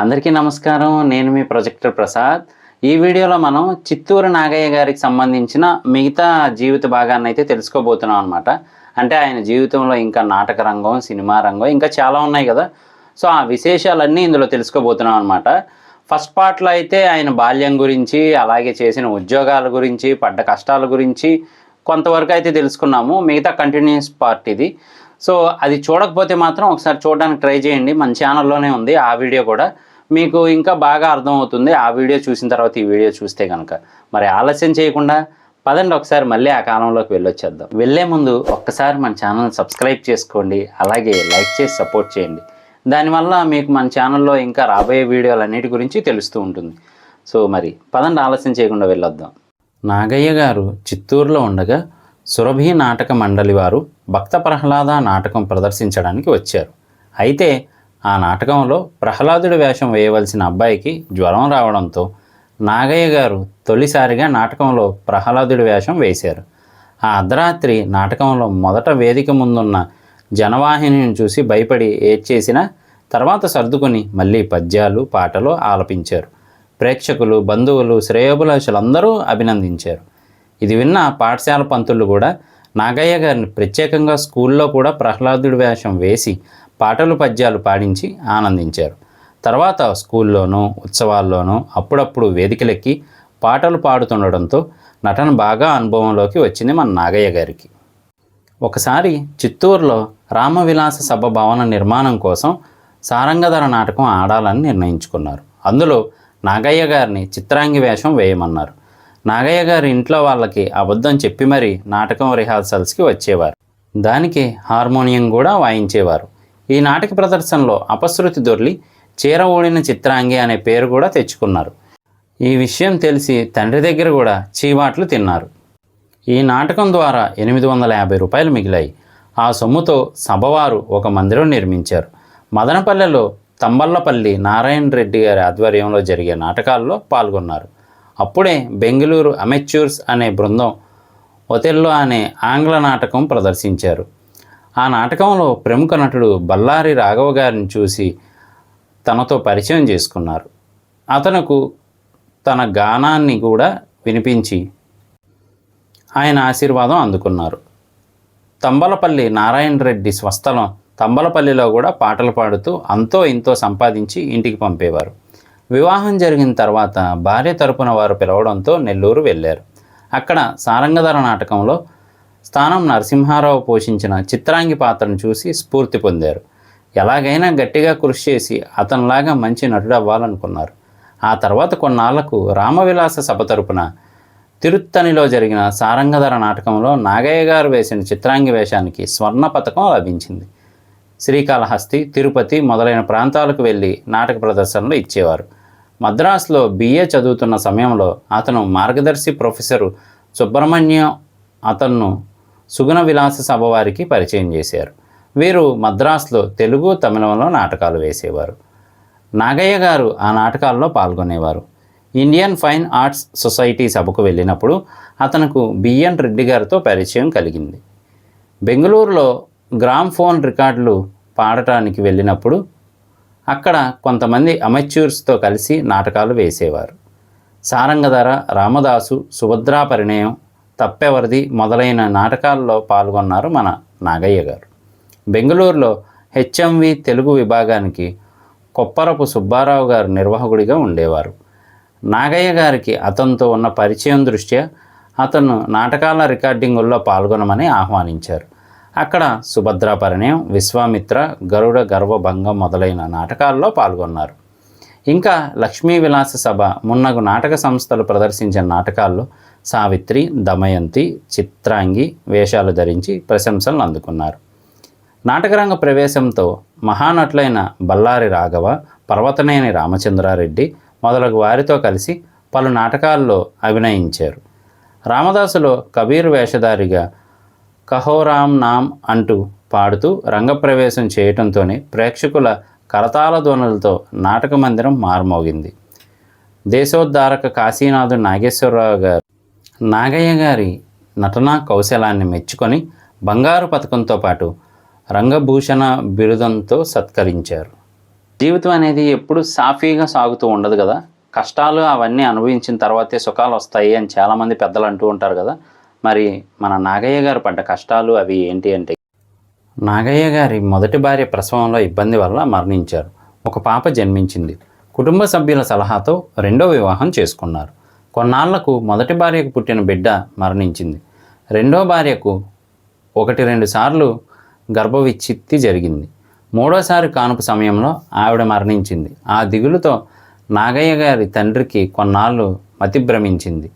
అందరికీ నమస్కారం. నేను మీ ప్రొజెక్టర్ ప్రసాద్. ఈ వీడియోలో మనం చిత్తూరు నాగయ్య గారికి సంబంధించిన మిగతా జీవిత భాగాన్నైతే తెలుసుకోబోతున్నాం అనమాట. అంటే ఆయన జీవితంలో ఇంకా నాటక రంగం, సినిమా రంగం ఇంకా చాలా ఉన్నాయి కదా. సో ఆ విశేషాలన్నీ ఇందులో తెలుసుకోబోతున్నాం అనమాట. ఫస్ట్ పార్ట్లో అయితే ఆయన బాల్యం గురించి, అలాగే చేసిన ఉద్యోగాల గురించి, పడ్డ కష్టాల గురించి కొంతవరకు అయితే తెలుసుకున్నాము. మిగతా కంటిన్యూస్ పార్ట్ ఇది. సో అది చూడకపోతే మాత్రం ఒకసారి చూడడానికి ట్రై చేయండి. మన ఛానల్లోనే ఉంది ఆ వీడియో కూడా. మీకు ఇంకా బాగా అర్థమవుతుంది ఆ వీడియో చూసిన తర్వాత ఈ వీడియో చూస్తే కనుక. మరి ఆలస్యం చేయకుండా పదండి ఒకసారి మళ్ళీ ఆ కాలంలోకి వెళ్ళొచ్చేద్దాం. వెళ్ళే ముందు ఒక్కసారి మన ఛానల్ సబ్స్క్రైబ్ చేసుకోండి, అలాగే లైక్ చేసి సపోర్ట్ చేయండి. దానివల్ల మీకు మన ఛానల్లో ఇంకా రాబోయే వీడియోలన్నిటి గురించి తెలుస్తూ ఉంటుంది. సో మరి పదండి ఆలస్యం చేయకుండా వెళ్ళొద్దాం. నాగయ్య గారు చిత్తూరులో ఉండగా సురభి నాటక మండలి వారు భక్త ప్రహ్లాద నాటకం ప్రదర్శించడానికి వచ్చారు. అయితే ఆ నాటకంలో ప్రహ్లాదుడి వేషం వేయవలసిన అబ్బాయికి జ్వరం రావడంతో నాగయ్య గారు తొలిసారిగా నాటకంలో ప్రహ్లాదుడి వేషం వేశారు. ఆ అర్ధరాత్రి నాటకంలో మొదట వేదిక ముందున్న జనవాహినిని చూసి భయపడి ఏడ్చేసిన తర్వాత సర్దుకొని మళ్ళీ పద్యాలు పాటలు ఆలపించారు. ప్రేక్షకులు, బంధువులు, శ్రేయోభిలాషులందరూ అభినందించారు. ఇది విన్న పాఠశాల పంతులు కూడా నాగయ్య గారిని ప్రత్యేకంగా స్కూల్లో కూడా ప్రహ్లాదుడి వేషం వేసి పాటలు పద్యాలు పాడించి ఆనందించారు. తర్వాత స్కూల్లోనూ ఉత్సవాల్లోనూ అప్పుడప్పుడు వేదికలెక్కి పాటలు పాడుతుండడంతో నటన బాగా అనుభవంలోకి వచ్చింది మన నాగయ్య గారికి. ఒకసారి చిత్తూరులో రామవిలాస సభ భవన నిర్మాణం కోసం సారంగధర నాటకం ఆడాలని నిర్ణయించుకున్నారు. అందులో నాగయ్య గారిని చిత్రాంగి వేషం వేయమన్నారు. నాగయ్య గారి ఇంట్లో వాళ్ళకి అబద్ధం చెప్పి మరీ నాటకం రిహార్సల్స్కి వచ్చేవారు. దానికి హార్మోనియం కూడా వాయించేవారు. ఈ నాటక ప్రదర్శనలో అపశృతి దొర్లి చీర ఊడిన చిత్రాంగి అనే పేరు కూడా తెచ్చుకున్నారు. ఈ విషయం తెలిసి తండ్రి దగ్గర కూడా చీవాట్లు తిన్నారు. ఈ నాటకం ద్వారా 850 రూపాయలు మిగిలాయి. ఆ సొమ్ముతో సభవారు ఒక మందిరం నిర్మించారు. మదనపల్లెలో తంబళ్లపల్లి నారాయణ రెడ్డి గారి ఆధ్వర్యంలో జరిగే నాటకాల్లో పాల్గొన్నారు. అప్పుడే బెంగళూరు అమెచ్యూర్స్ అనే బృందం ఒథెల్లో అనే ఆంగ్ల నాటకం ప్రదర్శించారు. ఆ నాటకంలో ప్రముఖ నటుడు బళ్ళారి రాఘవ గారిని చూసి తనతో పరిచయం చేసుకున్నారు. అతనుకు తన గానాన్ని కూడా వినిపించి ఆయన ఆశీర్వాదం అందుకున్నారు. తంబలపల్లి నారాయణ రెడ్డి స్వస్థలం తంబలపల్లిలో కూడా పాటలు పాడుతూ అంతో ఇంతో సంపాదించి ఇంటికి పంపేవారు. వివాహం జరిగిన తర్వాత భార్య తరపున వారు పిలవడంతో నెల్లూరు వెళ్ళారు. అక్కడ సారంగధర నాటకంలో స్థానం నరసింహారావు పోషించిన చిత్రాంగి పాత్రను చూసి స్ఫూర్తి పొందారు. ఎలాగైనా గట్టిగా కృషి చేసి అతనిలాగా మంచి నటుడు అవ్వాలనుకున్నారు. ఆ తర్వాత కొన్నాళ్లకు రామవిలాస సభ తరపున తిరుత్తణిలో జరిగిన సారంగధర నాటకంలో నాగయ్య గారు వేసిన చిత్రాంగి వేషానికి స్వర్ణ పథకం లభించింది. శ్రీకాళహస్తి, తిరుపతి మొదలైన ప్రాంతాలకు వెళ్ళి నాటక ప్రదర్శనలు ఇచ్చేవారు. మద్రాసులో BA చదువుతున్న సమయంలో అతను మార్గదర్శి ప్రొఫెసరు సుబ్రహ్మణ్యం అతన్ను సుగుణ విలాస సభ వారికి పరిచయం చేశారు. వీరు మద్రాసులో తెలుగు, తమిళంలో నాటకాలు వేసేవారు. నాగయ్య గారు ఆ నాటకాల్లో పాల్గొనేవారు. ఇండియన్ ఫైన్ ఆర్ట్స్ సొసైటీ సభకు వెళ్ళినప్పుడు అతనుకు BN రెడ్డి గారితో పరిచయం కలిగింది. బెంగళూరులో గ్రామ్ఫోన్ రికార్డులు పాడటానికి వెళ్ళినప్పుడు అక్కడ కొంతమంది అమెచ్యూర్స్తో కలిసి నాటకాలు వేసేవారు. సారంగధర, రామదాసు, సుభద్రా పరిణయం, తప్పెవరిది మొదలైన నాటకాల్లో పాల్గొన్నారు మన నాగయ్య గారు. బెంగళూరులో HMV తెలుగు విభాగానికి కొప్పరపు సుబ్బారావు గారు నిర్వాహకుడిగా ఉండేవారు. నాగయ్య గారికి అతనితో ఉన్న పరిచయం దృష్ట్యా అతను నాటకాల రికార్డింగుల్లో పాల్గొనమని ఆహ్వానించారు. అక్కడ సుభద్రా పరిణయం, విశ్వామిత్ర, గరుడ గర్వభంగం మొదలైన నాటకాల్లో పాల్గొన్నారు. ఇంకా లక్ష్మీ విలాస సభ మున్నగు నాటక సంస్థలు ప్రదర్శించిన నాటకాల్లో సావిత్రి, దమయంతి, చిత్రాంగి వేషాలు ధరించి ప్రశంసలు అందుకున్నారు. నాటకరంగ ప్రవేశంతో మహానటులైన బళ్ళారి రాఘవ, పర్వతనేని రామచంద్రారెడ్డి మొదలగు వారితో కలిసి పలు నాటకాల్లో అభినయించారు. రామదాసులో కబీర్ వేషధారిగా కహోరాం నామ్ అంటూ పాడుతూ రంగప్రవేశం చేయటంతోనే ప్రేక్షకుల కరతాళ ధ్వనులతో నాటక మందిరం మార్మోగింది. దేశోద్ధారక కాశీనాథుడు నాగేశ్వరరావు గారు నాగయ్య గారి నటనా కౌశలాన్ని మెచ్చుకొని బంగారు పథకంతో పాటు రంగభూషణ బిరుదంతో సత్కరించారు. జీవితం అనేది ఎప్పుడు సాఫీగా సాగుతూ ఉండదు కదా. కష్టాలు అవన్నీ అనుభవించిన తర్వాతే సుఖాలు వస్తాయి అని చాలామంది పెద్దలు అంటూ ఉంటారు కదా. మరి మన నాగయ్య గారు పడ్డ కష్టాలు అవి ఏంటి అంటే, నాగయ్య గారి మొదటి భార్య ప్రసవంలో ఇబ్బంది వల్ల మరణించారు. ఒక పాప జన్మించింది. కుటుంబ సభ్యుల సలహాతో రెండో వివాహం చేసుకున్నారు. కొన్నాళ్లకు మొదటి భార్యకు పుట్టిన బిడ్డ మరణించింది. రెండో భార్యకు 1-2 సార్లు గర్భవిచ్ఛిత్తి జరిగింది. మూడోసారి కానుపు సమయంలో ఆవిడ మరణించింది. ఆ దిగులుతో నాగయ్య గారి తండ్రికి కొన్నాళ్ళు మతిభ్రమించింది.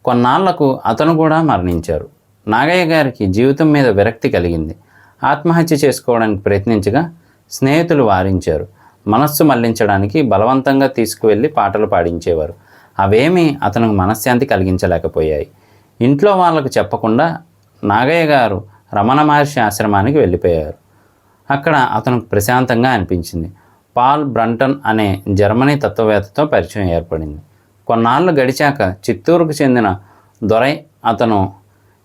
కొన్నాళ్లకు అతను కూడా మరణించారు. నాగయ్య గారికి జీవితం మీద విరక్తి కలిగింది. ఆత్మహత్య చేసుకోవడానికి ప్రయత్నించగా స్నేహితులు వారించారు. మనస్సు మళ్లించడానికి బలవంతంగా తీసుకువెళ్ళి పాటలు పాడించేవారు. అవేమీ అతనికి మనశ్శాంతి కలిగించలేకపోయాయి. ఇంట్లో వాళ్లకు చెప్పకుండా నాగయ్య గారు రమణ మహర్షి ఆశ్రమానికి వెళ్ళిపోయారు. అక్కడ అతనికి ప్రశాంతంగా అనిపించింది. పాల్ బ్రంటన్ అనే జర్మనీ తత్వవేత్తతో పరిచయం ఏర్పడింది. కొన్నాళ్ళు గడిచాక చిత్తూరుకు చెందిన దొరై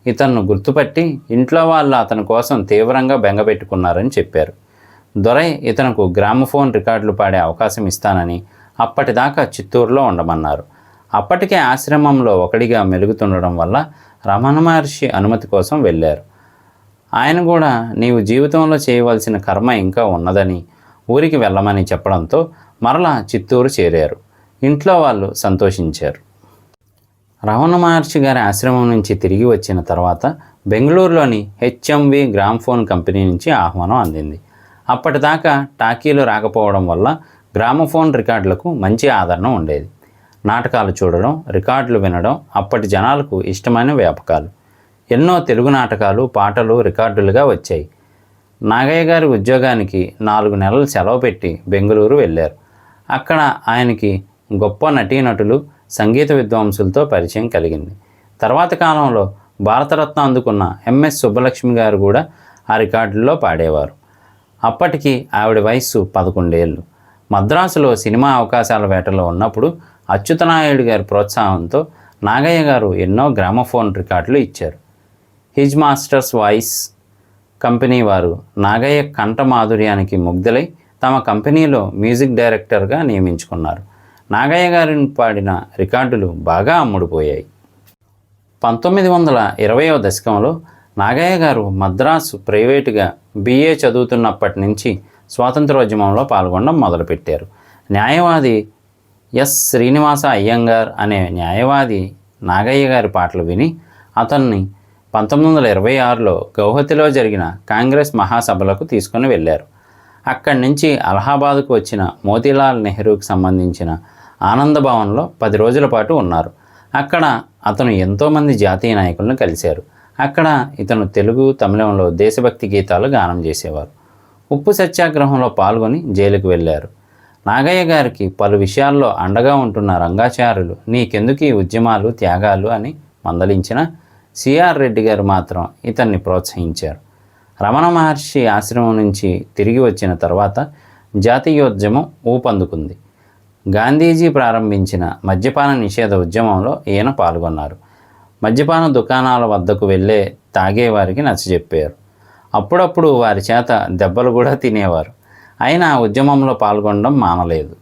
ఇతన్ను గుర్తుపట్టి ఇంట్లో వాళ్ళు అతని కోసం తీవ్రంగా బెంగపెట్టుకున్నారని చెప్పారు. దొరై ఇతనుకు గ్రామఫోన్ రికార్డులు పాడే అవకాశం ఇస్తానని, అప్పటిదాకా చిత్తూరులో ఉండమన్నారు. అప్పటికే ఆశ్రమంలో ఒకడిగా మెలుగుతుండడం వల్ల రమణ మహర్షి అనుమతి కోసం వెళ్ళారు. ఆయన కూడా నీవు జీవితంలో చేయవలసిన కర్మ ఇంకా ఉన్నదని ఊరికి వెళ్ళమని చెప్పడంతో మరలా చిత్తూరు చేరారు. ఇంట్లో వాళ్ళు సంతోషించారు. రమణ మహర్షి గారి ఆశ్రమం నుంచి తిరిగి వచ్చిన తర్వాత బెంగళూరులోని హెచ్ఎంవి గ్రామ్ఫోన్ కంపెనీ నుంచి ఆహ్వానం అందింది. అప్పటిదాకా టాకీలు రాకపోవడం వల్ల గ్రామఫోన్ రికార్డులకు మంచి ఆదరణ ఉండేది. నాటకాలు చూడడం, రికార్డులు వినడం అప్పటి జనాలకు ఇష్టమైన వ్యాపకాలు. ఎన్నో తెలుగు నాటకాలు, పాటలు రికార్డులుగా వచ్చాయి. నాగయ్య గారి ఉద్యోగానికి 4 నెలలు సెలవు పెట్టి బెంగళూరు వెళ్ళారు. అక్కడ ఆయనకి గొప్ప నటీనటులు, సంగీత విద్వాంసులతో పరిచయం కలిగింది. తర్వాత కాలంలో భారతరత్న అందుకున్న ఎంఎస్ సుబ్బలక్ష్మి గారు కూడా ఆ రికార్డుల్లో పాడేవారు. అప్పటికి ఆవిడ వయస్సు 11 ఏళ్ళు. మద్రాసులో సినిమా అవకాశాల వేటలో ఉన్నప్పుడు అచ్యుతనాయుడు గారి ప్రోత్సాహంతో నాగయ్య గారు ఎన్నో గ్రామఫోన్ రికార్డులు ఇచ్చారు. హిజ్ మాస్టర్స్ వాయిస్ కంపెనీ వారు నాగయ్య కంఠ మాధుర్యానికి ముగ్ధులై తమ కంపెనీలో మ్యూజిక్ డైరెక్టర్గా నియమించుకున్నారు. నాగయ్య గారిని పాడిన రికార్డులు బాగా అమ్ముడుపోయాయి. 1920వ దశకంలో నాగయ్య గారు మద్రాసు ప్రైవేటుగా బిఏ చదువుతున్నప్పటి నుంచి స్వాతంత్రోద్యమంలో పాల్గొనడం మొదలుపెట్టారు. న్యాయవాది ఎస్ శ్రీనివాస అయ్యంగార్ అనే న్యాయవాది నాగయ్య గారి పాటలు విని అతన్ని 1926లో గౌహతిలో జరిగిన కాంగ్రెస్ మహాసభలకు తీసుకుని వెళ్ళారు. అక్కడి నుంచి అలహాబాద్కు వచ్చిన మోతీలాల్ నెహ్రూకి సంబంధించిన ఆనందభవన్లో 10 రోజుల పాటు ఉన్నారు. అక్కడ అతను ఎంతోమంది జాతీయ నాయకులను కలిశారు. అక్కడ ఇతను తెలుగు, తమిళంలో దేశభక్తి గీతాలు గానం చేసేవారు. ఉప్పు సత్యాగ్రహంలో పాల్గొని జైలుకు వెళ్ళారు. నాగయ్య గారికి పలు విషయాల్లో అండగా ఉంటున్న రంగాచార్యులు నీకెందుకు ఈ ఉద్యమాలు, త్యాగాలు అని మందలించిన సిఆర్ రెడ్డి గారు మాత్రం ఇతన్ని ప్రోత్సహించారు. రమణ మహర్షి ఆశ్రమం నుంచి తిరిగి వచ్చిన తర్వాత జాతీయోద్యమం ఊపందుకుంది. గాంధీజీ ప్రారంభించిన మద్యపాన నిషేధ ఉద్యమంలో ఈయన పాల్గొన్నారు. మద్యపాన దుకాణాల వద్దకు వెళ్ళే తాగేవారికి నచ్చజెప్పారు. అప్పుడప్పుడు వారి చేత దెబ్బలు కూడా తినేవారు. అయినా ఉద్యమంలో పాల్గొనడం మానలేదు.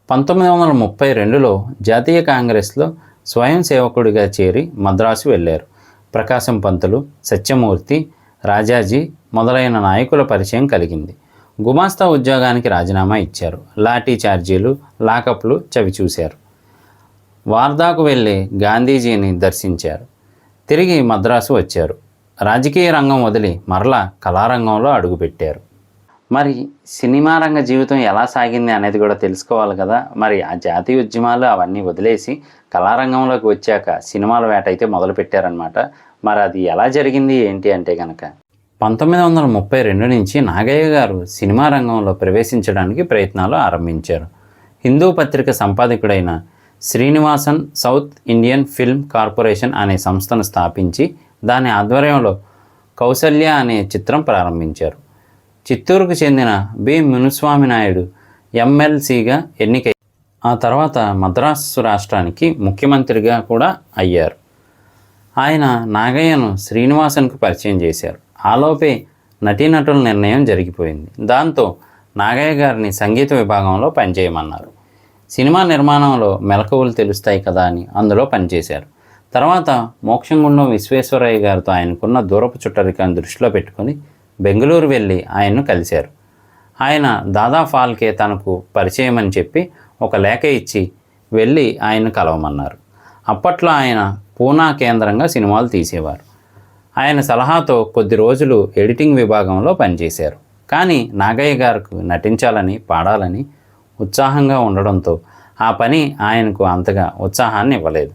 1932లో జాతీయ కాంగ్రెస్లో స్వయం సేవకుడిగా చేరి మద్రాసు వెళ్ళారు. ప్రకాశం పంతులు, సత్యమూర్తి, రాజాజీ మొదలైన నాయకుల పరిచయం కలిగింది. గుమాస్తా ఉద్యోగానికి రాజీనామా ఇచ్చారు. లాఠీ చార్జీలు, లాకప్లు చవిచూశారు. వార్దాకు వెళ్ళి గాంధీజీని దర్శించారు. తిరిగి మద్రాసు వచ్చారు. రాజకీయ రంగం వదిలి మరలా కళారంగంలో అడుగుపెట్టారు. మరి సినిమా రంగ జీవితం ఎలా సాగింది అనేది కూడా తెలుసుకోవాలి కదా. మరి ఆ జాతీయ ఉద్యమాలు అవన్నీ వదిలేసి కళారంగంలోకి వచ్చాక సినిమాల వేట అయితే మొదలుపెట్టారనమాట. మరి అది ఎలా జరిగింది ఏంటి అంటే కనుక 1932 నుంచి నాగయ్య గారు సినిమా రంగంలో ప్రవేశించడానికి ప్రయత్నాలు ఆరంభించారు. హిందూ పత్రిక సంపాదకుడైన Srinivasan South Indian Film Corporation అనే సంస్థను స్థాపించి దాని ఆధ్వర్యంలో కౌసల్య అనే చిత్రం ప్రారంభించారు. చిత్తూరుకు చెందిన బి మునుస్వామి నాయుడు ఎమ్మెల్సీగా ఎన్నికై ఆ తర్వాత మద్రాసు రాష్ట్రానికి ముఖ్యమంత్రిగా కూడా అయ్యారు. ఆయన నాగయ్యను శ్రీనివాసన్కు పరిచయం చేశారు. ఆలోపే నటీనటుల నిర్ణయం జరిగిపోయింది. దాంతో నాగయ్య గారిని సంగీత విభాగంలో పనిచేయమన్నారు. సినిమా నిర్మాణంలో మెలకువలు తెలుస్తాయి కదా అని అందులో పనిచేశారు. తర్వాత మోక్షంగుండం విశ్వేశ్వరయ్య గారితో ఆయనకున్న దూరపు చుట్టరికాన్ని దృష్టిలో పెట్టుకొని బెంగళూరు వెళ్ళి ఆయన్ను కలిశారు. ఆయన దాదా ఫాల్కే తనకు పరిచయం అని చెప్పి ఒక లేఖ ఇచ్చి వెళ్ళి ఆయన్ను కలవమన్నారు. అప్పట్లో ఆయన పూనా కేంద్రంగా సినిమాలు తీసేవారు. ఆయన సలహాతో కొద్ది రోజులు ఎడిటింగ్ విభాగంలో పనిచేశారు. కానీ నాగయ్య గారికి నటించాలని, పాడాలని ఉత్సాహంగా ఉండడంతో ఆ పని ఆయనకు అంతగా ఉత్సాహాన్ని ఇవ్వలేదు.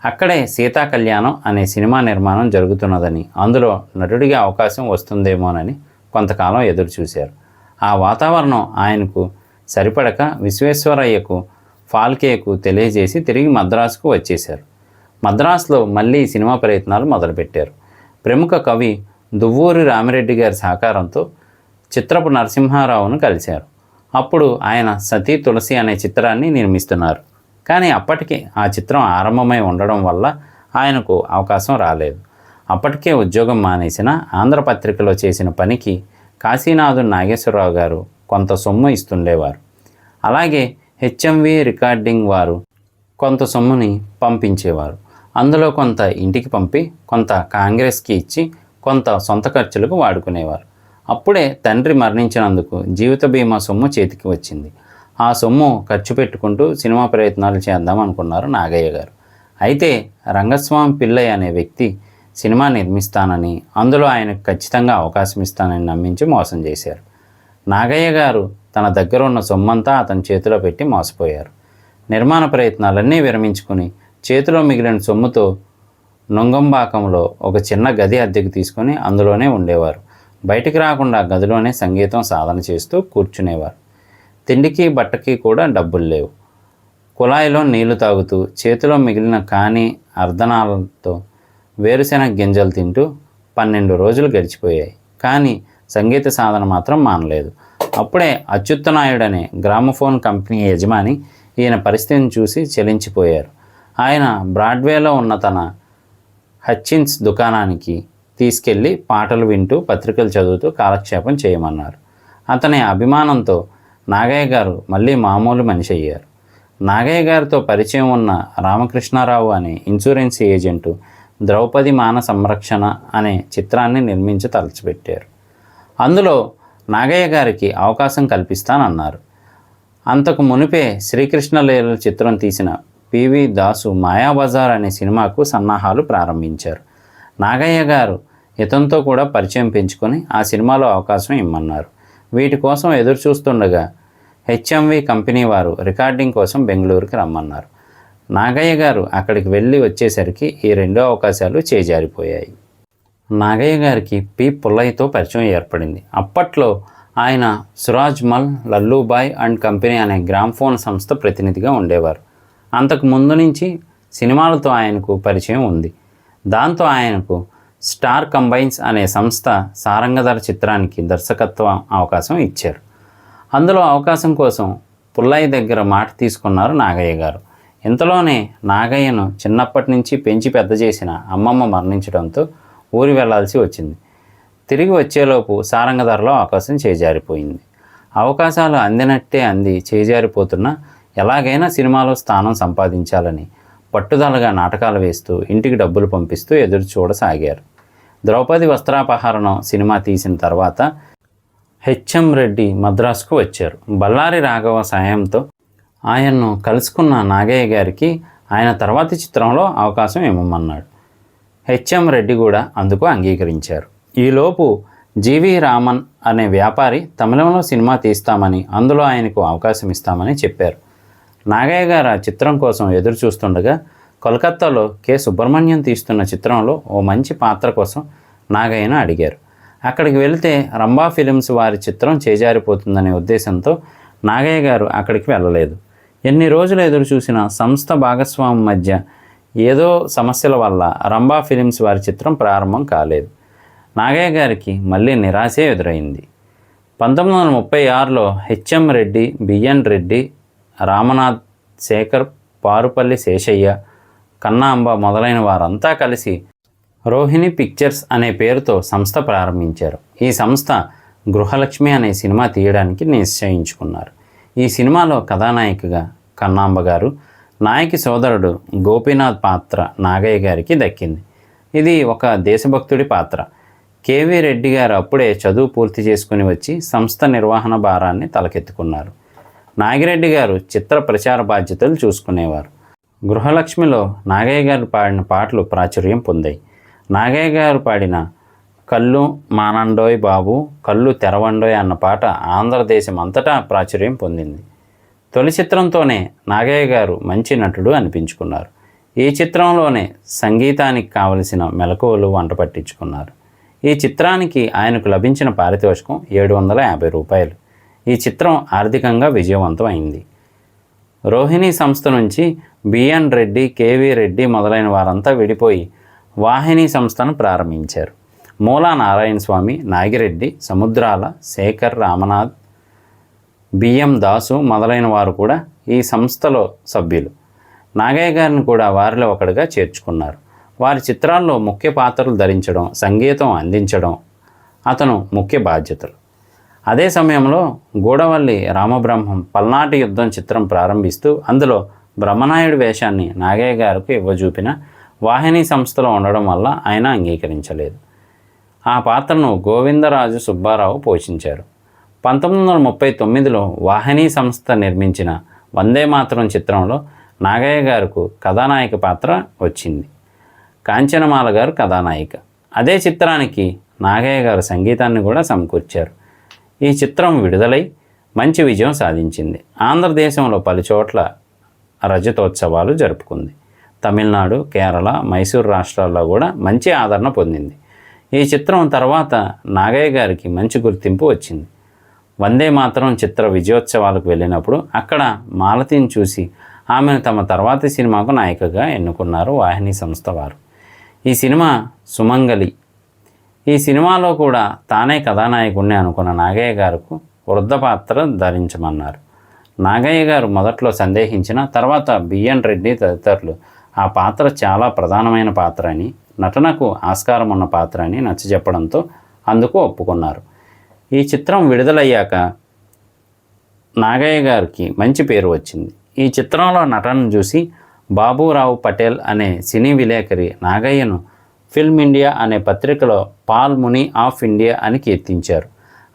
అక్కడే సీతా కళ్యాణం అనే సినిమా నిర్మాణం జరుగుతున్నదని, అందులో నటుడిగా అవకాశం వస్తుందేమోనని కొంతకాలం ఎదురు చూశారు. ఆ వాతావరణం ఆయనకు సరిపడక విశ్వేశ్వరయ్యకు, ఫాల్కేకు తెలియజేసి తిరిగి మద్రాసుకు వచ్చేశారు. మద్రాసులో మళ్ళీ సినిమా ప్రయత్నాలు మొదలుపెట్టారు. ప్రముఖ కవి దువ్వూరి రామిరెడ్డి గారి సహకారంతో చిత్రపు నరసింహారావును కలిశారు. అప్పుడు ఆయన సతీ తులసి అనే చిత్రాన్ని నిర్మిస్తున్నారు. కానీ అప్పటికే ఆ చిత్రం ఆరంభమై ఉండడం వల్ల ఆయనకు అవకాశం రాలేదు. అప్పటికే ఉద్యోగం మానేసిన ఆంధ్రపత్రికలో చేసిన పనికి కాశీనాథుని నాగేశ్వరరావు గారు కొంత సొమ్ము ఇస్తుండేవారు. అలాగే హెచ్ఎంవి రికార్డింగ్ వారు కొంత సొమ్ముని పంపించేవారు. అందులో కొంత ఇంటికి పంపి, కొంత కాంగ్రెస్కి ఇచ్చి, కొంత సొంత ఖర్చులకు వాడుకునేవారు. అప్పుడే తండ్రి మరణించినందుకు జీవిత బీమా సొమ్ము చేతికి వచ్చింది. ఆ సొమ్ము ఖర్చు పెట్టుకుంటూ సినిమా ప్రయత్నాలు చేద్దాం అనుకున్నారు నాగయ్య గారు. అయితే రంగస్వామి పిల్లయ్య అనే వ్యక్తి సినిమా నిర్మిస్తానని, అందులో ఆయనకు ఖచ్చితంగా అవకాశం ఇస్తానని నమ్మించి మోసం చేశారు. నాగయ్య గారు తన దగ్గర ఉన్న సొమ్మంతా అతని చేతిలో పెట్టి మోసపోయారు. నిర్మాణ ప్రయత్నాలన్నీ విరమించుకుని చేతిలో మిగిలిన సొమ్ముతో నుంగంబాకంలో ఒక చిన్న గది అద్దెకు తీసుకొని అందులోనే ఉండేవారు. బయటికి రాకుండా గదిలోనే సంగీతం సాధన చేస్తూ కూర్చునేవారు. తిండికి బట్టకి కూడా డబ్బులు లేవు. కుళాయిలో నీళ్లు తాగుతూ చేతిలో మిగిలిన కాని అర్ధనాలతో వేరుశెనగ గింజలు తింటూ 12 రోజులు గడిచిపోయాయి. కానీ సంగీత సాధన మాత్రం మానలేదు. అప్పుడే అచ్యుత్తనాయుడనే గ్రామఫోన్ కంపెనీ యజమాని ఈయన పరిస్థితిని చూసి చెలించిపోయారు. ఆయన బ్రాడ్వేలో ఉన్న తన హచ్చిన్స్ దుకాణానికి తీసుకెళ్ళి పాటలు వింటూ పత్రికలు చదువుతూ కాలక్షేపం చేయమన్నారు. అతని అభిమానంతో నాగయ్య గారు మళ్ళీ మామూలు మనిషి అయ్యారు. నాగయ్య గారితో పరిచయం ఉన్న రామకృష్ణారావు అనే ఇన్సూరెన్స్ ఏజెంటు ద్రౌపది మాన సంరక్షణ అనే చిత్రాన్ని నిర్మించి తలచిపెట్టారు. అందులో నాగయ్య గారికి అవకాశం కల్పిస్తానన్నారు. అంతకు మునిపే శ్రీకృష్ణలీల చిత్రం తీసిన పివి దాసు మాయాబజార్ అనే సినిమాకు సన్నాహాలు ప్రారంభించారు. నాగయ్య గారు ఇతనితో కూడా పరిచయం పెంచుకొని ఆ సినిమాలో అవకాశం ఇమ్మన్నారు. వీటి కోసం ఎదురు చూస్తుండగా హెచ్ఎంవి కంపెనీ వారు రికార్డింగ్ కోసం బెంగళూరుకి రమ్మన్నారు. నాగయ్య గారు అక్కడికి వెళ్ళి వచ్చేసరికి ఈ 2 అవకాశాలు చేజారిపోయాయి. నాగయ్య గారికి పి పుల్లయ్యతో పరిచయం ఏర్పడింది. అప్పట్లో ఆయన సురాజ్ మల్, లల్లుబాయ్ అండ్ కంపెనీ అనే గ్రామ్ఫోన్ సంస్థ ప్రతినిధిగా ఉండేవారు. అంతకు ముందు నుంచి సినిమాలతో ఆయనకు పరిచయం ఉంది. దాంతో ఆయనకు స్టార్ కంబైన్స్ అనే సంస్థ సారంగధర చిత్రానికి దర్శకత్వ అవకాశం ఇచ్చారు. అందులో అవకాశం కోసం పుల్లయ్య దగ్గర మాట తీసుకున్నారు నాగయ్య గారు. ఇంతలోనే నాగయ్యను చిన్నప్పటి నుంచి పెంచి పెద్ద చేసిన అమ్మమ్మ మరణించడంతో ఊరి వెళ్లాల్సి వచ్చింది. తిరిగి వచ్చేలోపు సారంగధరలో అవకాశం చేజారిపోయింది. అవకాశాలు అందినట్టే అంది చేజారిపోతున్నా ఎలాగైనా సినిమాలో స్థానం సంపాదించాలని పట్టుదలగా నాటకాలు వేస్తూ ఇంటికి డబ్బులు పంపిస్తూ ఎదురు చూడసాగారు. ద్రౌపది వస్త్రాపహరణం సినిమా తీసిన తర్వాత హెచ్ఎం రెడ్డి మద్రాసుకు వచ్చారు. బళ్ళారి రాఘవ సాయంతో ఆయన్ను కలుసుకున్న నాగయ్య గారికి ఆయన తర్వాతి చిత్రంలో అవకాశం ఇవ్వమన్నాడు. హెచ్ఎం రెడ్డి కూడా అందుకు అంగీకరించారు. ఈలోపు జీవి రామన్ అనే వ్యాపారి తమిళంలో సినిమా తీస్తామని, అందులో ఆయనకు అవకాశం ఇస్తామని చెప్పారు. నాగయ్య గారు ఆ చిత్రం కోసం ఎదురు చూస్తుండగా కోల్కతాలో కె సుబ్రహ్మణ్యం తీస్తున్న చిత్రంలో ఓ మంచి పాత్ర కోసం నాగయ్యను అడిగారు. అక్కడికి వెళితే రంభా ఫిలిమ్స్ వారి చిత్రం చేజారిపోతుందనే ఉద్దేశంతో నాగయ్య గారు అక్కడికి వెళ్ళలేదు. ఎన్ని రోజులు ఎదురు చూసినా సంస్థ భాగస్వామి మధ్య ఏదో సమస్యల వల్ల రంభా ఫిలిమ్స్ వారి చిత్రం ప్రారంభం కాలేదు. నాగయ్య గారికి మళ్ళీ నిరాశే ఎదురైంది. 1936లో హెచ్ఎం రెడ్డి, బిఎన్ రెడ్డి, రామనాథ్, శేఖర్, పారుపల్లి శేషయ్య, కన్నాంబ మొదలైన వారంతా కలిసి రోహిణి పిక్చర్స్ అనే పేరుతో సంస్థ ప్రారంభించారు. ఈ సంస్థ గృహలక్ష్మి అనే సినిమా తీయడానికి నిశ్చయించుకున్నారు. ఈ సినిమాలో కథానాయికగా కన్నాంబ గారు, నాయకి సోదరుడు గోపీనాథ్ పాత్ర నాగయ్య గారికి దక్కింది. ఇది ఒక దేశభక్తుడి పాత్ర. కేవీ రెడ్డి గారు అప్పుడే చదువు పూర్తి చేసుకుని వచ్చి సంస్థ నిర్వహణ భారాన్ని తలకెత్తుకున్నారు. నాగిరెడ్డి గారు చిత్ర ప్రచార బాధ్యతలు చూసుకునేవారు. గృహలక్ష్మిలో నాగయ్య గారు పాడిన పాటలు ప్రాచుర్యం పొందాయి. నాగయ్య గారు పాడిన కళ్ళు మానండోయ్ బాబు, కళ్ళు తెరవండోయ్ అన్న పాట ఆంధ్రదేశం అంతటా ప్రాచుర్యం పొందింది. తొలి చిత్రంతోనే నాగయ్య గారు మంచి నటుడు అనిపించుకున్నారు. ఈ చిత్రంలోనే సంగీతానికి కావలసిన మెలకువలు వంట పట్టించుకున్నారు. ఈ చిత్రానికి ఆయనకు లభించిన పారితోషికం 750 రూపాయలు. ఈ చిత్రం ఆర్థికంగా విజయవంతం అయింది. రోహిణి సంస్థ నుంచి బిఎన్ రెడ్డి, కేవీ రెడ్డి మొదలైన వారంతా విడిపోయి వాహిని సంస్థను ప్రారంభించారు. మూలా నారాయణ స్వామి, నాగిరెడ్డి, సముద్రాల, శేఖర్, రామనాథ్, బిఎం దాసు మొదలైన వారు కూడా ఈ సంస్థలో సభ్యులు. నాగయ్య గారిని కూడా వారిలో ఒకటిగా చేర్చుకున్నారు. వారి చిత్రాల్లో ముఖ్య పాత్రలు ధరించడం, సంగీతం అందించడం అతను ముఖ్య బాధ్యతలు. అదే సమయంలో గూడవల్లి రామబ్రహ్మం పల్నాటి యుద్ధం చిత్రం ప్రారంభిస్తూ అందులో బ్రహ్మనాయుడు వేషాన్ని నాగయ్య గారికి ఇవ్వజూపిన వాహిని సంస్థలో ఉండడం వల్ల ఆయన అంగీకరించలేదు. ఆ పాత్రను గోవిందరాజు సుబ్బారావు పోషించారు. 1939లో వాహిని సంస్థ నిర్మించిన వందే మాతరం చిత్రంలో నాగయ్య గారికి కథానాయక పాత్ర వచ్చింది. కాంచనమాల గారు కథానాయిక. అదే చిత్రానికి నాగయ్య గారు సంగీతాన్ని కూడా సమకూర్చారు. ఈ చిత్రం విడుదలై మంచి విజయం సాధించింది. ఆంధ్రదేశంలో పలుచోట్ల రజతోత్సవాలు జరుపుకుంది. తమిళనాడు, కేరళ, మైసూరు రాష్ట్రాల్లో కూడా మంచి ఆదరణ పొందింది. ఈ చిత్రం తర్వాత నాగయ్య గారికి మంచి గుర్తింపు వచ్చింది. వందే మాతరం చిత్ర విజయోత్సవాలకు వెళ్ళినప్పుడు అక్కడ మాలతిని చూసి ఆమెను తమ తర్వాతి సినిమాకు నాయికగా ఎన్నుకున్నారు వాహిని సంస్థ వారు. ఈ సినిమా సుమంగలి. ఈ సినిమాలో కూడా తానే కథానాయకుడిని అనుకున్న నాగయ్య గారికి వృద్ధ పాత్ర ధరించమన్నారు. నాగయ్య గారు మొదట్లో సందేహించిన తర్వాత బిఎన్ రెడ్డి తదితరులు ఆ పాత్ర చాలా ప్రధానమైన పాత్ర అని, నటనకు ఆస్కారం ఉన్న పాత్ర అని నచ్చజెప్పడంతో అందుకు ఒప్పుకున్నారు. ఈ చిత్రం విడుదలయ్యాక నాగయ్య గారికి మంచి పేరు వచ్చింది. ఈ చిత్రంలో నటనను చూసి బాబూరావు పటేల్ అనే సినీ విలేకరి నాగయ్యను ఫిల్మ్ ఇండియా అనే పత్రికలో పాల్ ముని ఆఫ్ ఇండియా అని కీర్తించారు.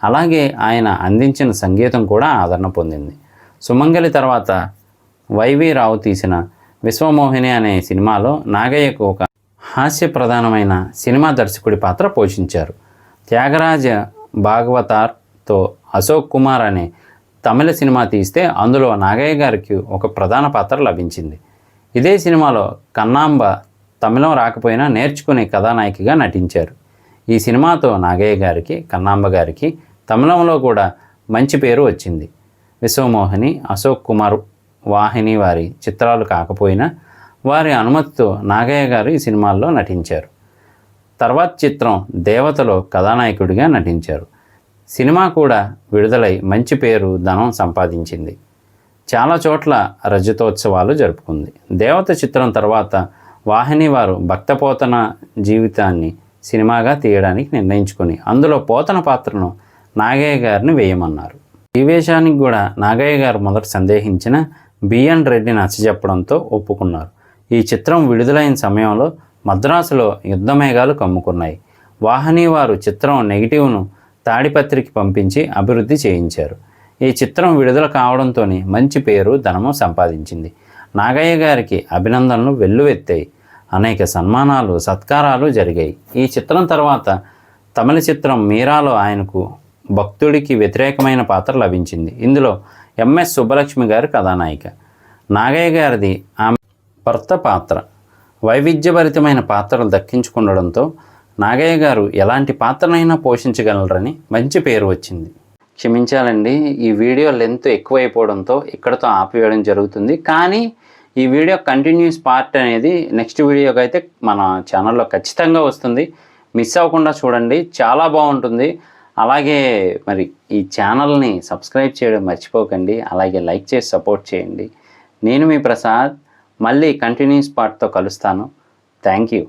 అలాగే ఆయన అందించిన సంగీతం కూడా ఆదరణ పొందింది. సుమంగలి తర్వాత వైవి రావు తీసిన విశ్వమోహిని అనే సినిమాలో నాగయ్యకు ఒక హాస్య ప్రధానమైన సినిమా దర్శకుడి పాత్ర పోషించారు. త్యాగరాజ భాగవతార్తో అశోక్ కుమార్ అనే తమిళ సినిమా తీస్తే అందులో నాగయ్య గారికి ఒక ప్రధాన పాత్ర లభించింది. ఇదే సినిమాలో కన్నాంబ తమిళం రాకపోయినా నేర్చుకునే కథానాయికగా నటించారు. ఈ సినిమాతో నాగయ్య గారికి, కన్నాంబ గారికి తమిళంలో కూడా మంచి పేరు వచ్చింది. విశ్వమోహిని, అశోక్ కుమార్ వాహిని వారి చిత్రాలు కాకపోయినా వారి అనుమతితో నాగయ్య గారు ఈ సినిమాల్లో నటించారు. తర్వాత చిత్రం దేవతలో కథానాయకుడిగా నటించారు. సినిమా కూడా విడుదలై మంచి పేరు, ధనం సంపాదించింది. చాలా చోట్ల రజతోత్సవాలు జరుపుకుంది. దేవత చిత్రం తర్వాత వాహిని వారు భక్తపోతన జీవితాన్ని సినిమాగా తీయడానికి నిర్ణయించుకొని అందులో పోతన పాత్రను నాగయ్య గారిని వేయమన్నారు. ఈ వేషానికి కూడా నాగయ్య గారు మొదట సందేహించిన బిఎన్ రెడ్డి నచ్చజెప్పడంతో ఒప్పుకున్నారు. ఈ చిత్రం విడుదలైన సమయంలో మద్రాసులో యుద్ధమేఘాలు కమ్ముకున్నాయి. వాహిని వారు చిత్రం నెగిటివ్ను తాడిపత్రికి పంపించి అభివృద్ధి చేయించారు. ఈ చిత్రం విడుదల కావడంతో మంచి పేరు, ధనము సంపాదించింది. నాగయ్య గారికి అభినందనలు వెల్లువెత్తాయి. అనేక సన్మానాలు, సత్కారాలు జరిగాయి. ఈ చిత్రం తర్వాత తమిళ చిత్రం మీరాలో ఆయనకు భక్తుడికి వ్యతిరేకమైన పాత్ర లభించింది. ఇందులో ఎంఎస్ సుబ్బలక్ష్మి గారు కథానాయిక. నాగయ్య గారిది ఆమె భర్త పాత్ర. వైవిధ్యభరితమైన పాత్రలు దక్కించుకుండడంతో నాగయ్య గారు ఎలాంటి పాత్రనైనా పోషించగలరని మంచి పేరు వచ్చింది. క్షమించాలండి, ఈ వీడియో లెంత్ ఎక్కువైపోవడంతో ఇక్కడతో ఆపివేయడం జరుగుతుంది. కానీ ఈ వీడియో కంటిన్యూస్ పార్ట్ అనేది నెక్స్ట్ వీడియోకి అయితే మన ఛానల్లో ఖచ్చితంగా వస్తుంది. మిస్ అవ్వకుండా చూడండి, చాలా బాగుంటుంది. అలాగే మరి ఈ ఛానల్ని సబ్స్క్రైబ్ చేయడం మర్చిపోకండి. అలాగే లైక్ చేసి సపోర్ట్ చేయండి. నేను మీ ప్రసాద్. మళ్ళీ కంటిన్యూస్ పార్ట్తో కలుస్తాను. Thank you.